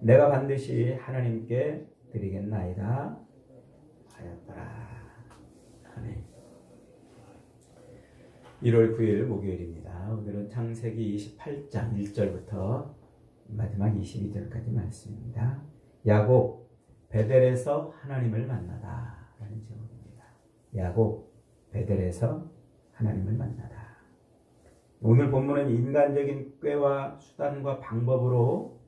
내가 반드시 하나님께 드리겠나이다 하였더라. 아멘. 1월 9일 목요일입니다. 오늘은 창세기 28장 1절부터 마지막 22절까지 말씀입니다. 야곱 베델에서 하나님을 만나다 라는 제목입니다. 야곱 베델에서 하나님을 만나다. 오늘 본문은 인간적인 꾀와 수단과 방법으로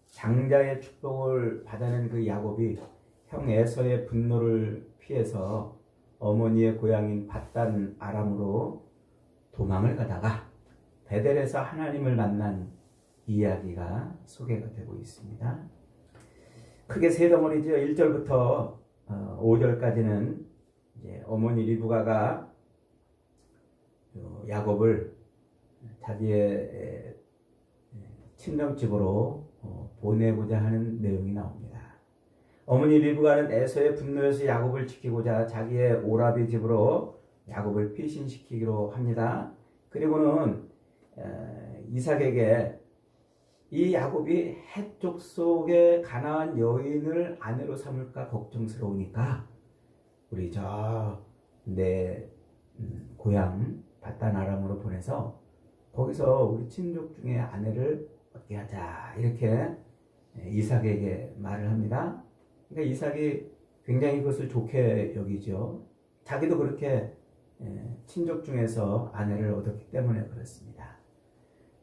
장자의 축복을 받아낸 그 야곱이 형 에서의 분노를 피해서 어머니의 고향인 밧단 아람으로 도망을 가다가 베델에서 하나님을 만난 이야기가 소개가 되고 있습니다. 크게 세 덩어리죠. 1절부터 5절까지는 이제 어머니 리브가가 야곱을 자기의 친정집으로 보내고자 하는 내용이 나옵니다. 어머니 리브가는 에서의 분노에서 야곱을 지키고자 자기의 오라비 집으로 야곱을 피신시키기로 합니다. 그리고는 이삭에게 이 야곱이 해쪽 속의 가나안 여인을 아내로 삼을까 걱정스러우니까 우리 내 고향 밧단 아람으로 보내서 거기서 우리 친족 중에 아내를 얻게 하자, 이렇게 이삭에게 말을 합니다. 그러니까 이삭이 굉장히 그것을 좋게 여기죠. 자기도 그렇게 친족 중에서 아내를 얻었기 때문에 그렇습니다.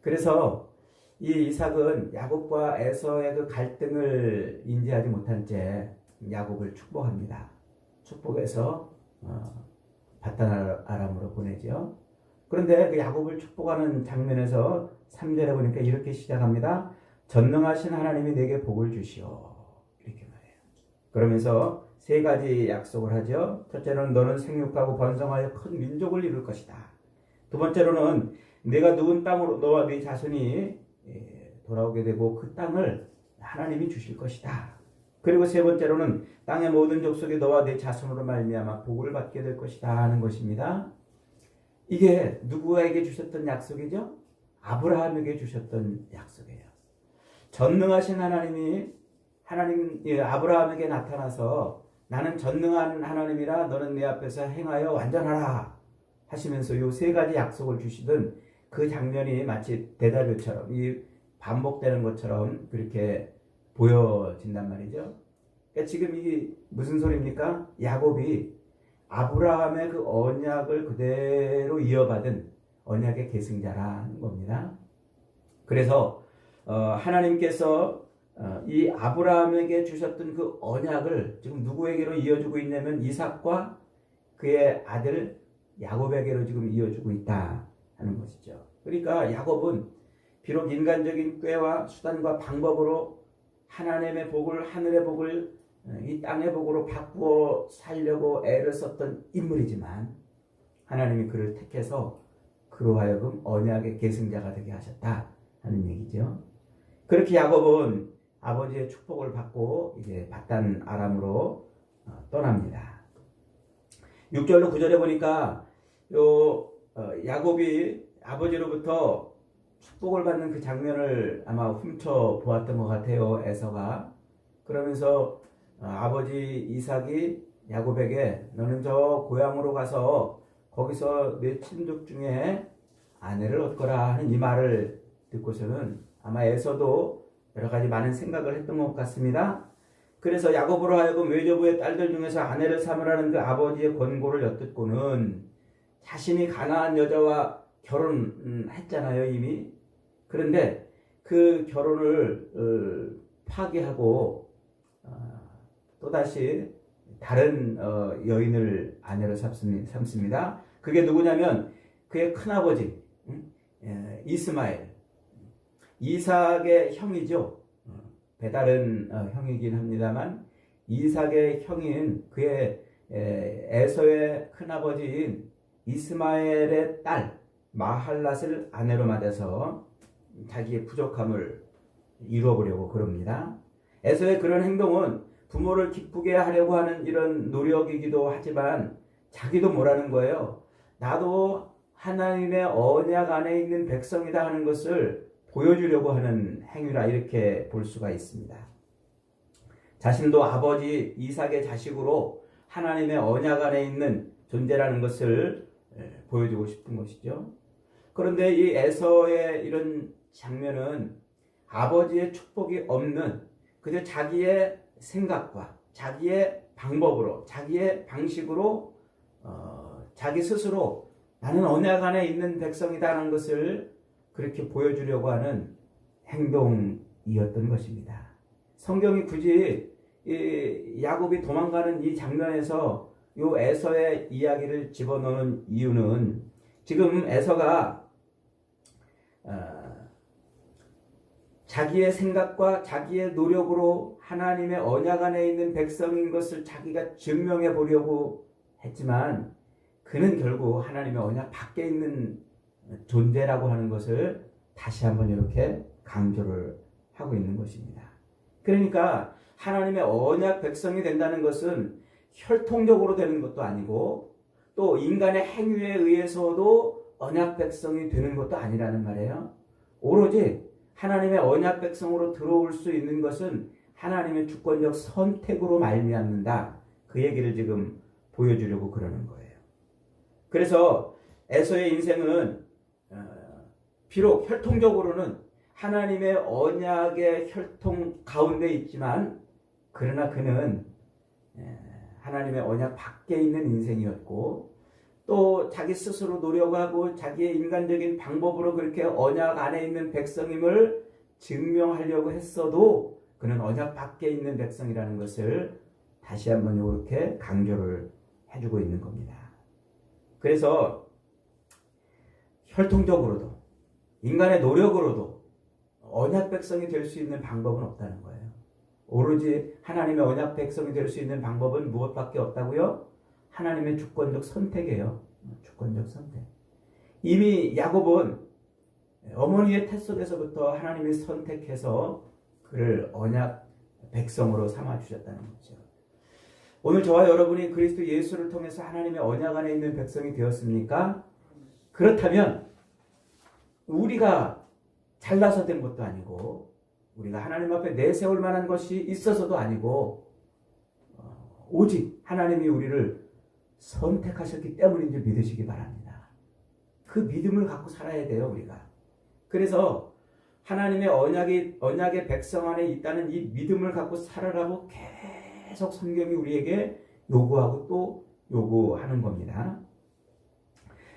그래서 이 이삭은 야곱과 에서의 그 갈등을 인지하지 못한 채 야곱을 축복합니다. 축복해서 밧단 아람으로 보내죠. 그런데 그 야곱을 축복하는 장면에서 3절에 보니까 이렇게 시작합니다. 전능하신 하나님이 내게 복을 주시오, 이렇게 말해요. 그러면서 세 가지 약속을 하죠. 첫째로는 너는 생육하고 번성하여 큰 민족을 이룰 것이다. 두 번째로는 내가 누운 땅으로 너와 네 자손이 돌아오게 되고 그 땅을 하나님이 주실 것이다. 그리고 세 번째로는 땅의 모든 족속이 너와 네 자손으로 말미암아 복을 받게 될 것이다 하는 것입니다. 이게 누구에게 주셨던 약속이죠? 아브라함에게 주셨던 약속이에요. 전능하신 하나님이 아브라함에게 나타나서 나는 전능한 하나님이라 너는 내 앞에서 행하여 완전하라 하시면서 이 세 가지 약속을 주시던 그 장면이 마치 대자뷰처럼 이 반복되는 것처럼 그렇게 보여진단 말이죠. 그러니까 지금 이게 무슨 소리입니까? 야곱이 아브라함의 그 언약을 그대로 이어받은 언약의 계승자라는 겁니다. 그래서 하나님께서 이 아브라함에게 주셨던 그 언약을 지금 누구에게로 이어주고 있냐면 이삭과 그의 아들 야곱에게로 지금 이어주고 있다 하는 것이죠. 그러니까 야곱은 비록 인간적인 꾀와 수단과 방법으로 하나님의 복을, 하늘의 복을 이 땅의 복으로 바꾸어 살려고 애를 썼던 인물이지만 하나님이 그를 택해서 그로 하여금 언약의 계승자가 되게 하셨다 하는 얘기죠. 그렇게 야곱은 아버지의 축복을 받고 이제 밧단 아람으로 떠납니다. 6절로 9절에 보니까 야곱이 아버지로부터 축복을 받는 그 장면을 아마 훔쳐 보았던 것 같아요, 에서가. 그러면서 아버지 이삭이 야곱에게 너는 저 고향으로 가서 거기서 내 친족 중에 아내를 얻거라 하는 이 말을 듣고서는 아마 에서도 여러 가지 많은 생각을 했던 것 같습니다. 그래서 야곱으로 하여금 외조부의 딸들 중에서 아내를 삼으라는 그 아버지의 권고를 엿듣고는 자신이 가나안 여자와 결혼했잖아요, 이미. 그런데 그 결혼을 파기하고 또다시 다른 여인을 아내로 삼습니다. 그게 누구냐면 그의 큰아버지 이스마엘, 이삭의 형이죠. 배다른 형이긴 합니다만 이삭의 형인 그의 에서의 큰아버지인 이스마엘의 딸 마할랏을 아내로 맞아서 자기의 부족함을 이루어보려고 그럽니다. 에서의 그런 행동은 부모를 기쁘게 하려고 하는 이런 노력이기도 하지만 자기도 뭐라는 거예요. 나도 하나님의 언약 안에 있는 백성이다 하는 것을 보여주려고 하는 행위라 이렇게 볼 수가 있습니다. 자신도 아버지 이삭의 자식으로 하나님의 언약 안에 있는 존재라는 것을 보여주고 싶은 것이죠. 그런데 이 에서의 이런 장면은 아버지의 축복이 없는 그저 자기의 생각과 자기의 방법으로 자기의 방식으로 자기 스스로 나는 언약 안에 있는 백성이다라는 것을 그렇게 보여주려고 하는 행동이었던 것입니다. 성경이 굳이 이 야곱이 도망가는 이 장면에서 요 에서의 이야기를 집어넣는 이유는 지금 에서가 자기의 생각과 자기의 노력으로 하나님의 언약 안에 있는 백성인 것을 자기가 증명해 보려고 했지만 그는 결국 하나님의 언약 밖에 있는 존재라고 하는 것을 다시 한번 이렇게 강조를 하고 있는 것입니다. 그러니까 하나님의 언약 백성이 된다는 것은 혈통적으로 되는 것도 아니고 또 인간의 행위에 의해서도 언약 백성이 되는 것도 아니라는 말이에요. 오로지 하나님의 언약 백성으로 들어올 수 있는 것은 하나님의 주권적 선택으로 말미암는다. 그 얘기를 지금 보여주려고 그러는 거예요. 그래서 에서의 인생은 비록 혈통적으로는 하나님의 언약의 혈통 가운데 있지만 그러나 그는 하나님의 언약 밖에 있는 인생이었고 또 자기 스스로 노력하고 자기의 인간적인 방법으로 그렇게 언약 안에 있는 백성임을 증명하려고 했어도 그는 언약 밖에 있는 백성이라는 것을 다시 한번 이렇게 강조를 해주고 있는 겁니다. 그래서 혈통적으로도 인간의 노력으로도 언약 백성이 될 수 있는 방법은 없다는 거예요. 오로지 하나님의 언약 백성이 될 수 있는 방법은 무엇밖에 없다고요? 하나님의 주권적 선택이에요. 주권적 선택. 이미 야곱은 어머니의 태 속에서부터 하나님이 선택해서 그를 언약 백성으로 삼아 주셨다는 거죠. 오늘 저와 여러분이 그리스도 예수를 통해서 하나님의 언약 안에 있는 백성이 되었습니까? 그렇다면 우리가 잘나서 된 것도 아니고 우리가 하나님 앞에 내세울 만한 것이 있어서도 아니고 오직 하나님이 우리를 선택하셨기 때문인 줄 믿으시기 바랍니다. 그 믿음을 갖고 살아야 돼요, 우리가. 그래서 하나님의 언약의 백성 안에 있다는 이 믿음을 갖고 살아라고 계속 성경이 우리에게 요구하고 또 요구하는 겁니다.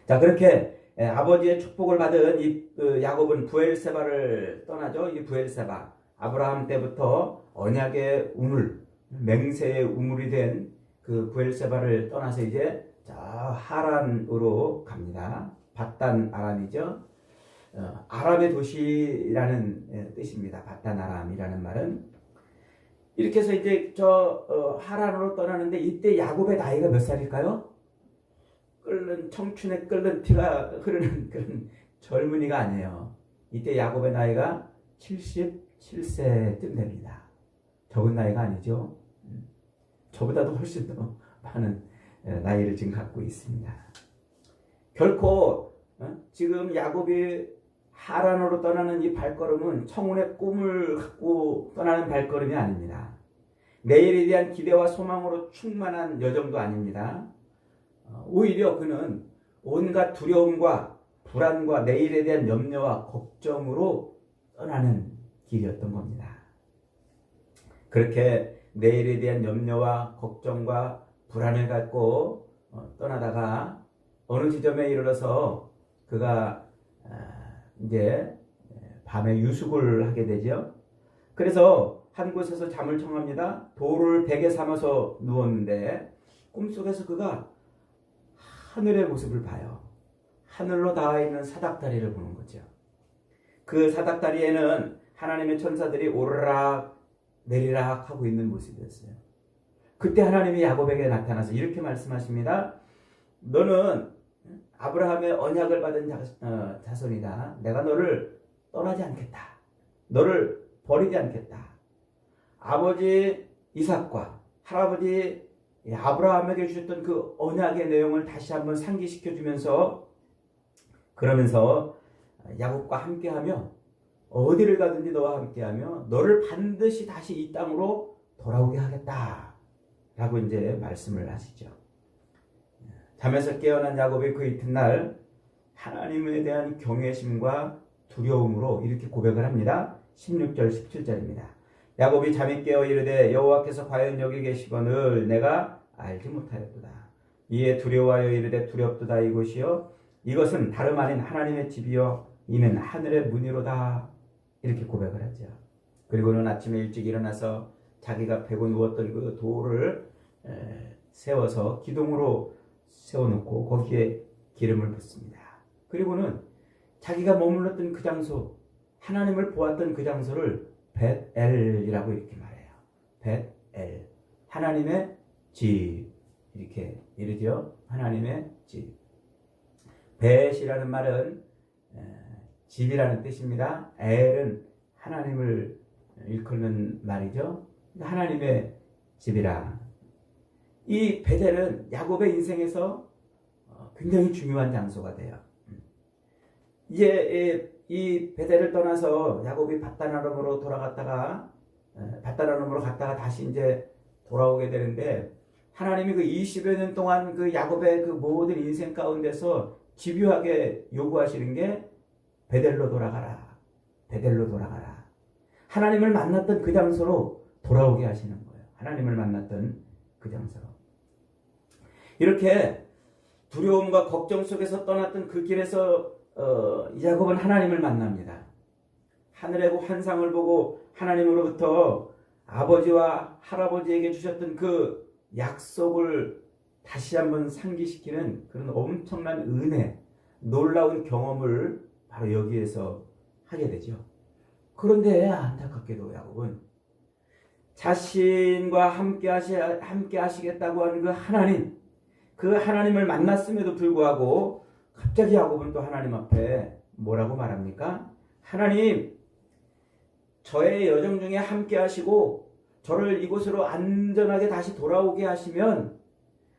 자, 그렇게 아버지의 축복을 받은 이 야곱은 부엘세바를 떠나죠. 이 부엘세바, 아브라함 때부터 언약의 우물, 맹세의 우물이 된 그 부엘세바를 떠나서 이제 저 하란으로 갑니다. 밧단 아람이죠. 아람의 도시라는 뜻입니다. 밧단 아람이라는 말은. 이렇게 해서 이제 하란으로 떠나는데 이때 야곱의 나이가 몇 살일까요? 청춘에 끓는 피가 흐르는 그런 젊은이가 아니에요. 이때 야곱의 나이가 77세쯤 됩니다. 적은 나이가 아니죠. 저보다도 훨씬 더 많은 나이를 지금 갖고 있습니다. 결코 지금 야곱이 하란으로 떠나는 이 발걸음은 청혼의 꿈을 갖고 떠나는 발걸음이 아닙니다. 내일에 대한 기대와 소망으로 충만한 여정도 아닙니다. 오히려 그는 온갖 두려움과 불안과 내일에 대한 염려와 걱정으로 떠나는 길이었던 겁니다. 그렇게 내일에 대한 염려와 걱정과 불안을 갖고 떠나다가 어느 지점에 이르러서 그가 이제 밤에 유숙을 하게 되죠. 그래서 한 곳에서 잠을 청합니다. 돌을 베개 삼아서 누웠는데 꿈속에서 그가 하늘의 모습을 봐요. 하늘로 닿아 있는 사닥다리를 보는 거죠. 그 사닥다리에는 하나님의 천사들이 오르락 내리락 하고 있는 모습이었어요. 그때 하나님이 야곱에게 나타나서 이렇게 말씀하십니다. 너는 아브라함의 언약을 받은 자손이다. 내가 너를 떠나지 않겠다. 너를 버리지 않겠다. 아버지 이삭과 할아버지 아브라함에게 주셨던 그 언약의 내용을 다시 한번 상기시켜 주면서 그러면서 야곱과 함께하며 어디를 가든지 너와 함께하며 너를 반드시 다시 이 땅으로 돌아오게 하겠다 라고 이제 말씀을 하시죠. 잠에서 깨어난 야곱이 그 이튿날 하나님에 대한 경외심과 두려움으로 이렇게 고백을 합니다. 16절 17절입니다. 야곱이 잠이 깨어 이르되 여호와께서 과연 여기 계시거늘 내가 알지 못하였도다. 이에 두려워하여 이르되 두렵도다. 이곳이요 이것은 다름 아닌 하나님의 집이요 이는 하늘의 문이로다. 이렇게 고백을 하죠. 그리고는 아침에 일찍 일어나서 자기가 베고 누웠던 그 돌을 세워서 기둥으로 세워놓고 거기에 기름을 붓습니다. 그리고는 자기가 머물렀던 그 장소, 하나님을 보았던 그 장소를 벳엘이라고 이렇게 말해요. 벳엘, 하나님의 집 이렇게 이르죠. 하나님의 집. 벳이라는 말은 집이라는 뜻입니다. 엘은 하나님을 일컫는 말이죠. 하나님의 집이라. 이 베델은 야곱의 인생에서 굉장히 중요한 장소가 돼요. 이제 이 베델을 떠나서 야곱이 밧다나름으로 갔다가 다시 이제 돌아오게 되는데 하나님이 그 20여 년 동안 그 야곱의 그 모든 인생 가운데서 집요하게 요구하시는 게 베델로 돌아가라. 베델로 돌아가라. 하나님을 만났던 그 장소로 돌아오게 하시는 거예요. 하나님을 만났던 그 장소로. 이렇게 두려움과 걱정 속에서 떠났던 그 길에서 야곱은 하나님을 만납니다. 하늘의 환상을 보고 하나님으로부터 아버지와 할아버지에게 주셨던 그 약속을 다시 한번 상기시키는 그런 엄청난 은혜, 놀라운 경험을 바로 여기에서 하게 되죠. 그런데 안타깝게도 야곱은 자신과 함께 하시겠다고 하는 그 하나님을 만났음에도 불구하고 갑자기 야곱은 또 하나님 앞에 뭐라고 말합니까? 하나님, 저의 여정 중에 함께 하시고 저를 이곳으로 안전하게 다시 돌아오게 하시면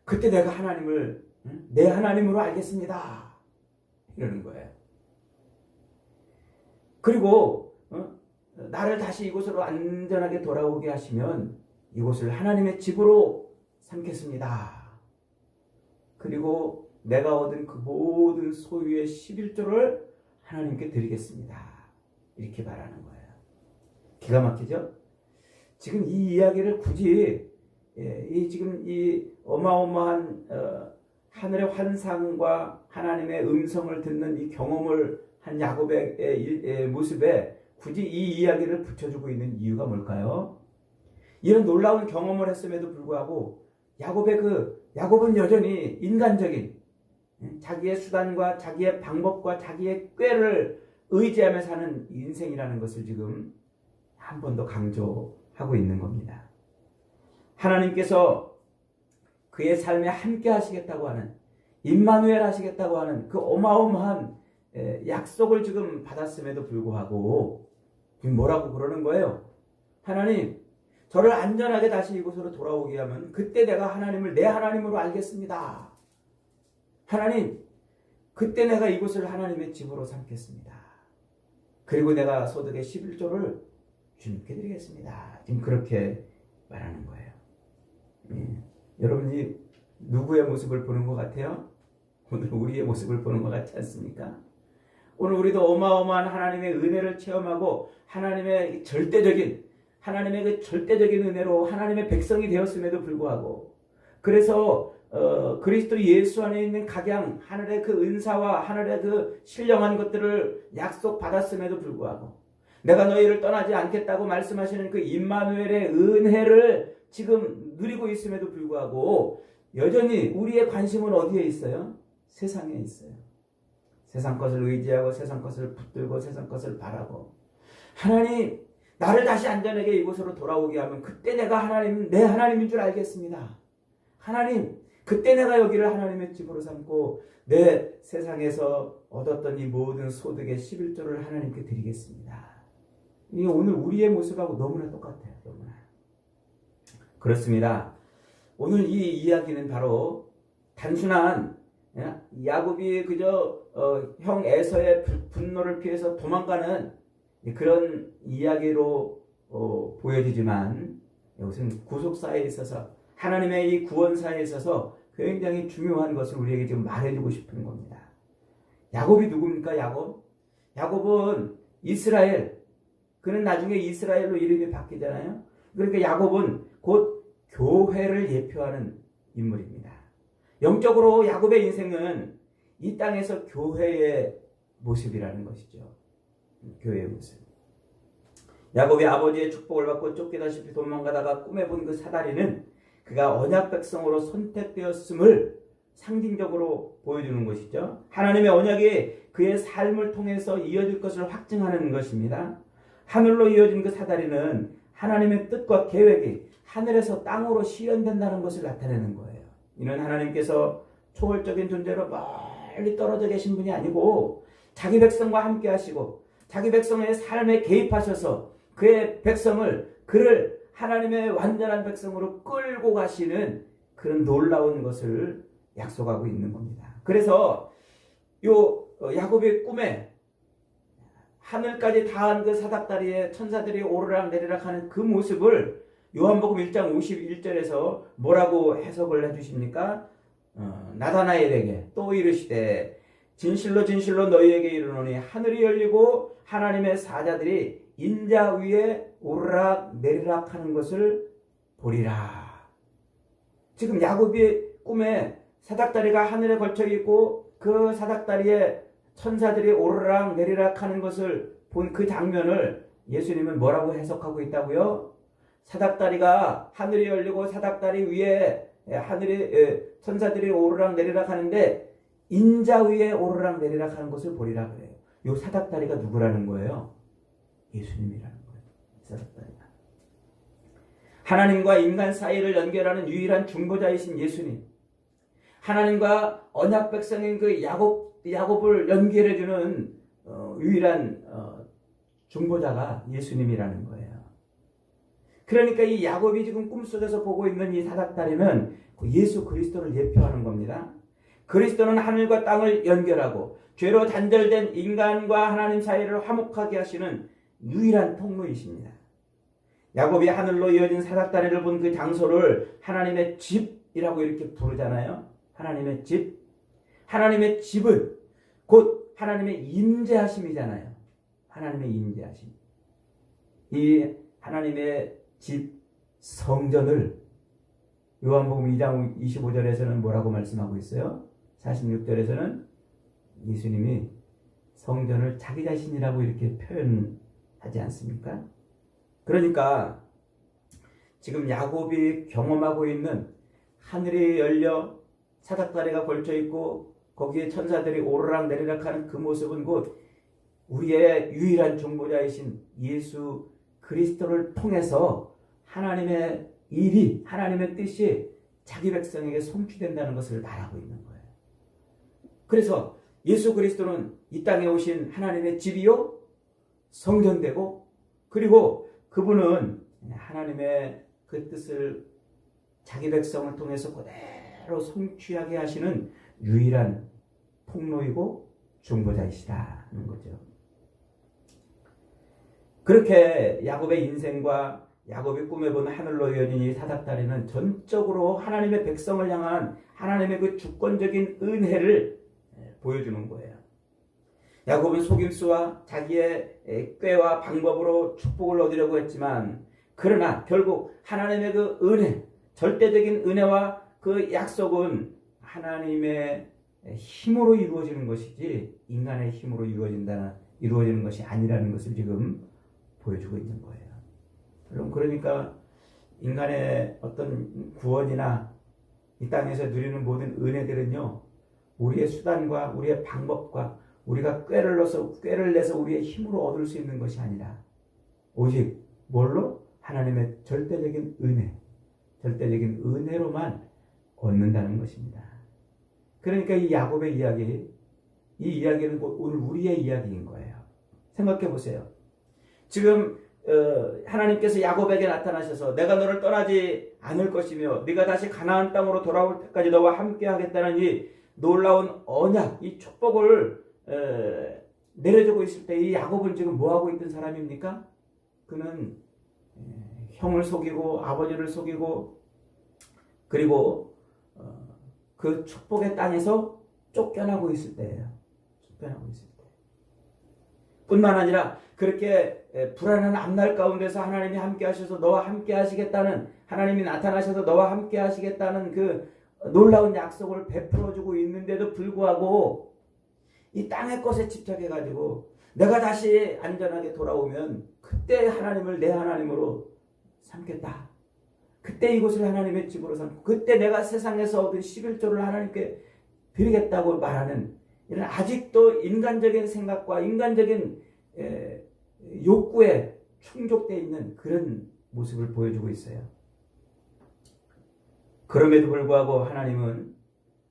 그때 내가 하나님을 내 하나님으로 알겠습니다. 이러는 거예요. 그리고 나를 다시 이곳으로 안전하게 돌아오게 하시면 이곳을 하나님의 집으로 삼겠습니다. 그리고 내가 얻은 그 모든 소유의 11조를 하나님께 드리겠습니다. 이렇게 말하는 거예요. 기가 막히죠? 지금 이 이야기를 굳이 지금 이 어마어마한 하늘의 환상과 하나님의 음성을 듣는 이 경험을 한 야곱의 모습에 굳이 이 이야기를 붙여주고 있는 이유가 뭘까요? 이런 놀라운 경험을 했음에도 불구하고 야곱은 여전히 인간적인 자기의 수단과 자기의 방법과 자기의 꾀를 의지하며 사는 인생이라는 것을 지금 한 번 더 강조하고 있는 겁니다. 하나님께서 그의 삶에 함께 하시겠다고 하는 임마누엘 하시겠다고 하는 그 어마어마한 약속을 지금 받았음에도 불구하고 지금 뭐라고 그러는 거예요? 하나님, 저를 안전하게 다시 이곳으로 돌아오게 하면 그때 내가 하나님을 내 하나님으로 알겠습니다. 하나님, 그때 내가 이곳을 하나님의 집으로 삼겠습니다. 그리고 내가 소득의 11조를 주님께 드리겠습니다. 지금 그렇게 말하는 거예요. 여러분이 누구의 모습을 보는 것 같아요? 오늘 우리의 모습을 보는 것 같지 않습니까? 오늘 우리도 어마어마한 하나님의 은혜를 체험하고 하나님의 절대적인 은혜로 하나님의 백성이 되었음에도 불구하고 그래서 그리스도 예수 안에 있는 각양 하늘의 그 은사와 하늘의 그 신령한 것들을 약속받았음에도 불구하고 내가 너희를 떠나지 않겠다고 말씀하시는 그 임마누엘의 은혜를 지금 누리고 있음에도 불구하고 여전히 우리의 관심은 어디에 있어요? 세상에 있어요. 세상 것을 의지하고 세상 것을 붙들고 세상 것을 바라고 하나님, 나를 다시 안전하게 이곳으로 돌아오게 하면 그때 내가 내 하나님인 줄 알겠습니다. 하나님, 그때 내가 여기를 하나님의 집으로 삼고 내 세상에서 얻었던 이 모든 소득의 11조를 하나님께 드리겠습니다. 이게 오늘 우리의 모습하고 너무나 똑같아요. 너무나. 그렇습니다. 오늘 이 이야기는 바로 단순한 야곱이 그저 형 에서의 분노를 피해서 도망가는 그런 이야기로 보여지지만 이것은 구속사에 있어서 하나님의 이 구원사에 있어서 굉장히 중요한 것을 우리에게 지금 말해주고 싶은 겁니다. 야곱이 누굽니까? 야곱은 이스라엘. 그는 나중에 이스라엘로 이름이 바뀌잖아요. 그러니까 야곱은 곧 교회를 예표하는 인물입니다. 영적으로 야곱의 인생은 이 땅에서 교회의 모습이라는 것이죠. 교회의 모습. 야곱이 아버지의 축복을 받고 쫓기다시피 도망가다가 꿈에 본 그 사다리는 그가 언약 백성으로 선택되었음을 상징적으로 보여주는 것이죠. 하나님의 언약이 그의 삶을 통해서 이어질 것을 확증하는 것입니다. 하늘로 이어진 그 사다리는 하나님의 뜻과 계획이 하늘에서 땅으로 실현된다는 것을 나타내는 거예요. 이는 하나님께서 초월적인 존재로 멀리 떨어져 계신 분이 아니고 자기 백성과 함께 하시고 자기 백성의 삶에 개입하셔서 그의 그를 하나님의 완전한 백성으로 끌고 가시는 그런 놀라운 것을 약속하고 있는 겁니다. 그래서 야곱의 꿈에 하늘까지 닿은 그 사닥다리에 천사들이 오르락 내리락 하는 그 모습을 요한복음 1장 51절에서 뭐라고 해석을 해주십니까? 나다나엘에게 또 이르시되 진실로 진실로 너희에게 이르노니 하늘이 열리고 하나님의 사자들이 인자 위에 오르락 내리락 하는 것을 보리라. 지금 야곱의 꿈에 사닥다리가 하늘에 걸쳐 있고 그 사닥다리에 천사들이 오르락 내리락 하는 것을 본 그 장면을 예수님은 뭐라고 해석하고 있다고요? 사닥다리가 하늘이 열리고 사닥다리 위에 천사들이 오르락 내리락 하는데 인자 위에 오르락 내리락 하는 것을 보리라 그래요. 이 사닥다리가 누구라는 거예요? 예수님이라는 거예요. 사닥다리가. 하나님과 인간 사이를 연결하는 유일한 중보자이신 예수님. 하나님과 언약 백성인 그 야곱을 연결해주는 유일한 중보자가 예수님이라는 거예요. 그러니까 이 야곱이 지금 꿈속에서 보고 있는 이 사닥다리는 예수 그리스도를 예표하는 겁니다. 그리스도는 하늘과 땅을 연결하고 죄로 단절된 인간과 하나님 사이를 화목하게 하시는 유일한 통로이십니다. 야곱이 하늘로 이어진 사닥다리를 본 그 장소를 하나님의 집이라고 이렇게 부르잖아요. 하나님의 집. 하나님의 집은 곧 하나님의 임재하심이잖아요. 하나님의 임재하심. 이 하나님의 집 성전을 요한복음 2장 25절에서는 뭐라고 말씀하고 있어요? 46절에서는 예수님이 성전을 자기 자신이라고 이렇게 표현하지 않습니까? 그러니까 지금 야곱이 경험하고 있는 하늘이 열려 사닥다리가 걸쳐 있고 거기에 천사들이 오르락 내리락 하는 그 모습은 곧 우리의 유일한 중보자이신 예수 그리스도를 통해서 하나님의 일이, 하나님의 뜻이 자기 백성에게 성취된다는 것을 말하고 있는 거예요. 그래서 예수 그리스도는 이 땅에 오신 하나님의 집이요, 성전되고, 그리고 그분은 하나님의 그 뜻을 자기 백성을 통해서 그대로 성취하게 하시는 유일한 통로이고 중보자이시다는 거죠. 그렇게 야곱의 인생과 야곱이 꿈에 본 하늘로 이어진 이 사닥다리는 전적으로 하나님의 백성을 향한 하나님의 그 주권적인 은혜를 보여주는 거예요. 야곱은 속임수와 자기의 꾀와 방법으로 축복을 얻으려고 했지만 그러나 결국 하나님의 그 은혜, 절대적인 은혜와 그 약속은 하나님의 힘으로 이루어지는 것이지 인간의 힘으로 이루어지는 것이 아니라는 것을 지금 보여주고 있는 거예요. 여러분, 그러니까 인간의 어떤 구원이나 이 땅에서 누리는 모든 은혜들은요, 우리의 수단과 우리의 방법과 우리가 꾀를 내서 우리의 힘으로 얻을 수 있는 것이 아니라 오직 뭘로? 하나님의 절대적인 은혜, 절대적인 은혜로만 얻는다는 것입니다. 그러니까 이 야곱의 이 이야기는 오늘 우리의 이야기인 거예요. 생각해 보세요. 지금 하나님께서 야곱에게 나타나셔서 내가 너를 떠나지 않을 것이며 네가 다시 가나안 땅으로 돌아올 때까지 너와 함께 하겠다는 이 놀라운 언약, 이 축복을 내려주고 있을 때 이 야곱은 지금 뭐 하고 있던 사람입니까? 그는 형을 속이고 아버지를 속이고 그리고 그 축복의 땅에서 쫓겨나고 있을 때예요. 쫓겨나고 있을 때. 뿐만 아니라 그렇게 불안한 앞날 가운데서 하나님이 함께 하셔서 너와 함께 하시겠다는, 하나님이 나타나셔서 너와 함께 하시겠다는 그 놀라운 약속을 베풀어주고 있는데도 불구하고 이 땅의 것에 집착해가지고 내가 다시 안전하게 돌아오면 그때 하나님을 내 하나님으로 삼겠다. 그때 이곳을 하나님의 집으로 삼고 그때 내가 세상에서 얻은 11조를 하나님께 드리겠다고 말하는 이런 아직도 인간적인 생각과 인간적인 욕구에 충족되어 있는 그런 모습을 보여주고 있어요. 그럼에도 불구하고 하나님은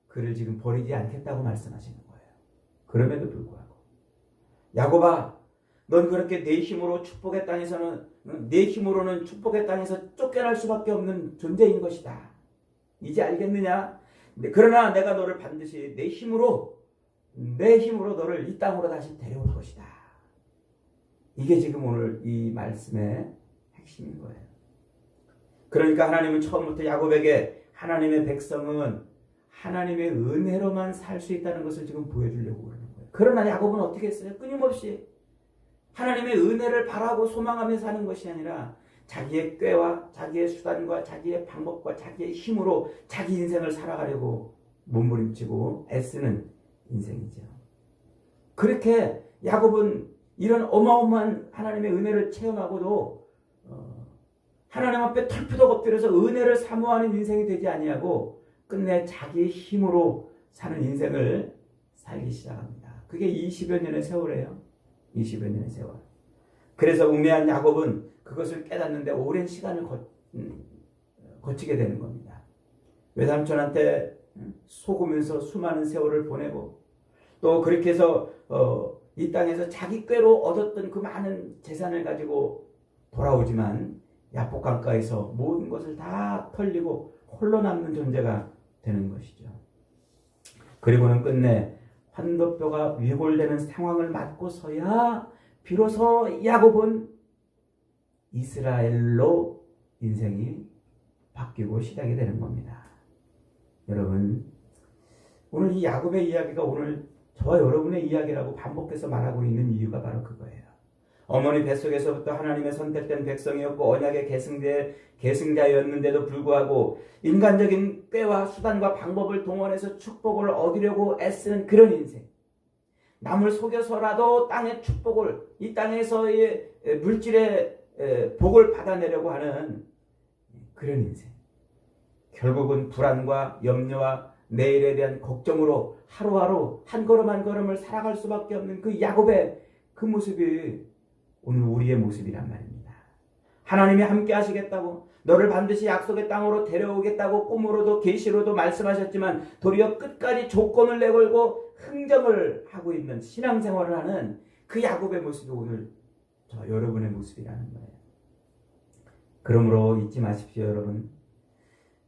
그를 지금 버리지 않겠다고 말씀하시는 거예요. 그럼에도 불구하고 야곱아, 넌 그렇게 내 힘으로 축복의 땅에서는, 내 힘으로는 축복의 땅에서 쫓겨날 수밖에 없는 존재인 것이다. 이제 알겠느냐? 그러나 내가 너를 반드시 내 힘으로 너를 이 땅으로 다시 데려올 것이다. 이게 지금 오늘 이 말씀의 핵심인 거예요. 그러니까 하나님은 처음부터 야곱에게 하나님의 백성은 하나님의 은혜로만 살 수 있다는 것을 지금 보여주려고 그러는 거예요. 그러나 야곱은 어떻게 했어요? 끊임없이 하나님의 은혜를 바라고 소망하며 사는 것이 아니라 자기의 꾀와 자기의 수단과 자기의 방법과 자기의 힘으로 자기 인생을 살아가려고 몸부림치고 애쓰는 인생이죠. 그렇게 야곱은 이런 어마어마한 하나님의 은혜를 체험하고도 하나님 앞에 털푸덕 엎드려서 은혜를 사모하는 인생이 되지 아니하고 끝내 자기 힘으로 사는 인생을 살기 시작합니다. 그게 20여 년의 세월이에요. 20여 년의 세월. 그래서 우매한 야곱은 그것을 깨닫는데 오랜 시간을 거치게 되는 겁니다. 외삼촌한테 속으면서 수많은 세월을 보내고 또 그렇게 해서 이 땅에서 자기 꾀로 얻었던 그 많은 재산을 가지고 돌아오지만 야복 강가에서 모든 것을 다 털리고 홀로 남는 존재가 되는 것이죠. 그리고는 끝내 환도뼈가 위골되는 상황을 맞고서야 비로소 야곱은 이스라엘로 인생이 바뀌고 시작이 되는 겁니다. 여러분, 오늘 이 야곱의 이야기가 오늘 저와 여러분의 이야기라고 반복해서 말하고 있는 이유가 바로 그거예요. 어머니 뱃속에서부터 하나님의 선택된 백성이었고 언약의 계승자였는데도 불구하고 인간적인 꾀와 수단과 방법을 동원해서 축복을 얻으려고 애쓰는 그런 인생. 남을 속여서라도 땅의 축복을, 이 땅에서의 물질의 복을 받아내려고 하는 그런 인생. 결국은 불안과 염려와 내일에 대한 걱정으로 하루하루 한 걸음 한 걸음을 살아갈 수밖에 없는 그 야곱의 그 모습이 오늘 우리의 모습이란 말입니다. 하나님이 함께 하시겠다고, 너를 반드시 약속의 땅으로 데려오겠다고 꿈으로도 계시로도 말씀하셨지만 도리어 끝까지 조건을 내걸고 흥정을 하고 있는 신앙생활을 하는 그 야곱의 모습이 오늘 저 여러분의 모습이라는 거예요. 그러므로 잊지 마십시오, 여러분.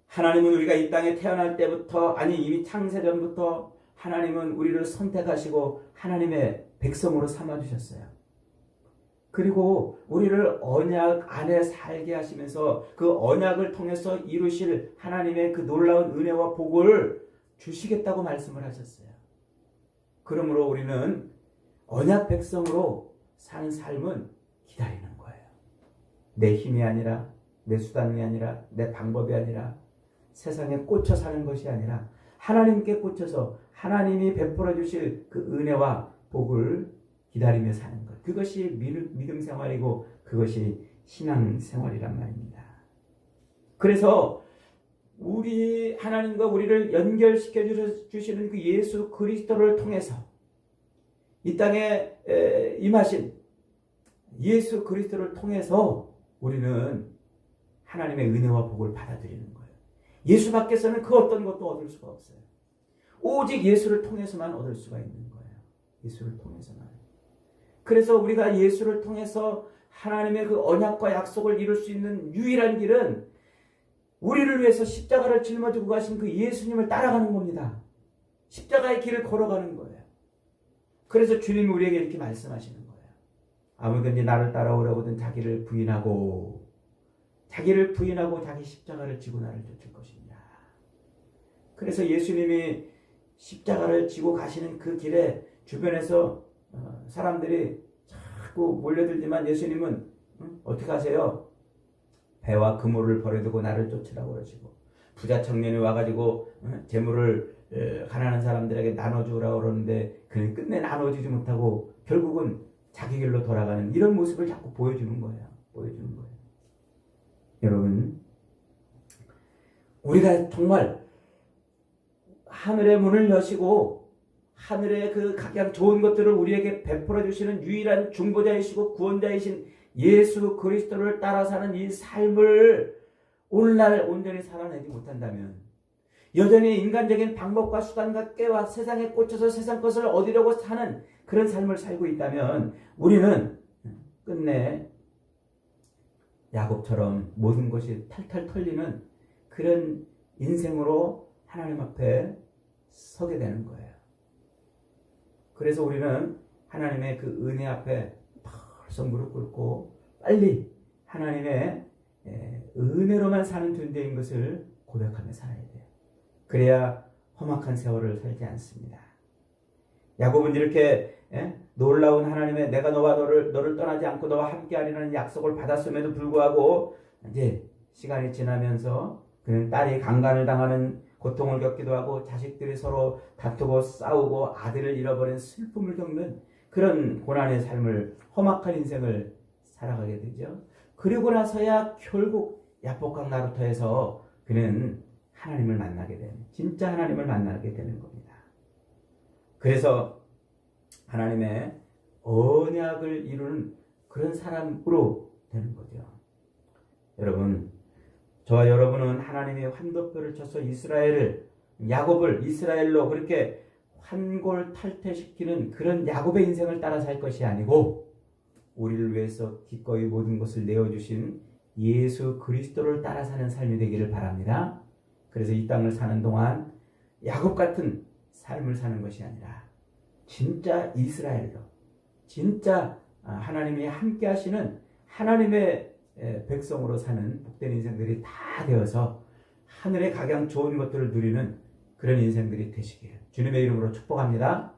하나님은 우리가 이 땅에 태어날 때부터, 아니 이미 창세전부터 하나님은 우리를 선택하시고 하나님의 백성으로 삼아주셨어요. 그리고 우리를 언약 안에 살게 하시면서 그 언약을 통해서 이루실 하나님의 그 놀라운 은혜와 복을 주시겠다고 말씀을 하셨어요. 그러므로 우리는 언약 백성으로 사는 삶은 기다리는 거예요. 내 힘이 아니라, 내 수단이 아니라, 내 방법이 아니라, 세상에 꽂혀 사는 것이 아니라 하나님께 꽂혀서 하나님이 베풀어 주실 그 은혜와 복을 기다리며 사는 것. 그것이 믿음 생활이고 그것이 신앙 생활이란 말입니다. 그래서 우리 하나님과 우리를 연결시켜 주시는 그 예수 그리스도를 통해서 이 땅에 임하신 예수 그리스도를 통해서 우리는 하나님의 은혜와 복을 받아들이는 거예요. 예수 밖에서는 그 어떤 것도 얻을 수가 없어요. 오직 예수를 통해서만 얻을 수가 있는 거예요. 예수를 통해서만. 그래서 우리가 예수를 통해서 하나님의 그 언약과 약속을 이룰 수 있는 유일한 길은 우리를 위해서 십자가를 짊어지고 가신 그 예수님을 따라가는 겁니다. 십자가의 길을 걸어가는 거예요. 그래서 주님이 우리에게 이렇게 말씀하시는 거예요. 아무든지 나를 따라오려거든 자기를 부인하고 자기 십자가를 지고 나를 쫓을 것이냐. 그래서 예수님이 십자가를 지고 가시는 그 길에 주변에서 사람들이 자꾸 몰려들지만 예수님은 어떻게 하세요? 배와 그물을 버려두고 나를 쫓으라고 그러시고, 부자 청년이 와가지고 재물을 가난한 사람들에게 나눠주라고 그러는데 그는 끝내 나눠주지 못하고 결국은 자기 길로 돌아가는 이런 모습을 자꾸 보여주는 거예요. 여러분, 우리가 정말 하늘의 문을 여시고 하늘의 그 각양 좋은 것들을 우리에게 베풀어 주시는 유일한 중보자이시고 구원자이신 예수 그리스도를 따라 사는 이 삶을 오늘날 온전히 살아내지 못한다면, 여전히 인간적인 방법과 수단과 꾀와 세상에 꽂혀서 세상 것을 얻으려고 사는 그런 삶을 살고 있다면 우리는 끝내 야곱처럼 모든 것이 탈탈 털리는 그런 인생으로 하나님 앞에 서게 되는 거예요. 그래서 우리는 하나님의 그 은혜 앞에 벌써 무릎 꿇고 빨리 하나님의 은혜로만 사는 존재인 것을 고백하며 살아야 돼요. 그래야 험악한 세월을 살지 않습니다. 야곱은 이렇게 놀라운 하나님의 내가 너를 떠나지 않고 너와 함께하리라는 약속을 받았음에도 불구하고 이제 시간이 지나면서 그는 딸이 강간을 당하는 고통을 겪기도 하고 자식들이 서로 다투고 싸우고 아들을 잃어버린 슬픔을 겪는 그런 고난의 삶을, 험악한 인생을 살아가게 되죠. 그리고 나서야 결국 야복강 나루터에서 그는 하나님을 만나게 되는, 진짜 하나님을 만나게 되는 겁니다. 그래서 하나님의 언약을 이루는 그런 사람으로 되는 거죠. 여러분, 저와 여러분은 하나님의 환도표를 쳐서 야곱을 이스라엘로 그렇게 환골탈퇴시키는 그런 야곱의 인생을 따라 살 것이 아니고 우리를 위해서 기꺼이 모든 것을 내어주신 예수 그리스도를 따라 사는 삶이 되기를 바랍니다. 그래서 이 땅을 사는 동안 야곱 같은 삶을 사는 것이 아니라 진짜 이스라엘로, 진짜 하나님이 함께 하시는 하나님의 백성으로 사는 복된 인생들이 다 되어서 하늘의 각양 좋은 것들을 누리는 그런 인생들이 되시길 주님의 이름으로 축복합니다.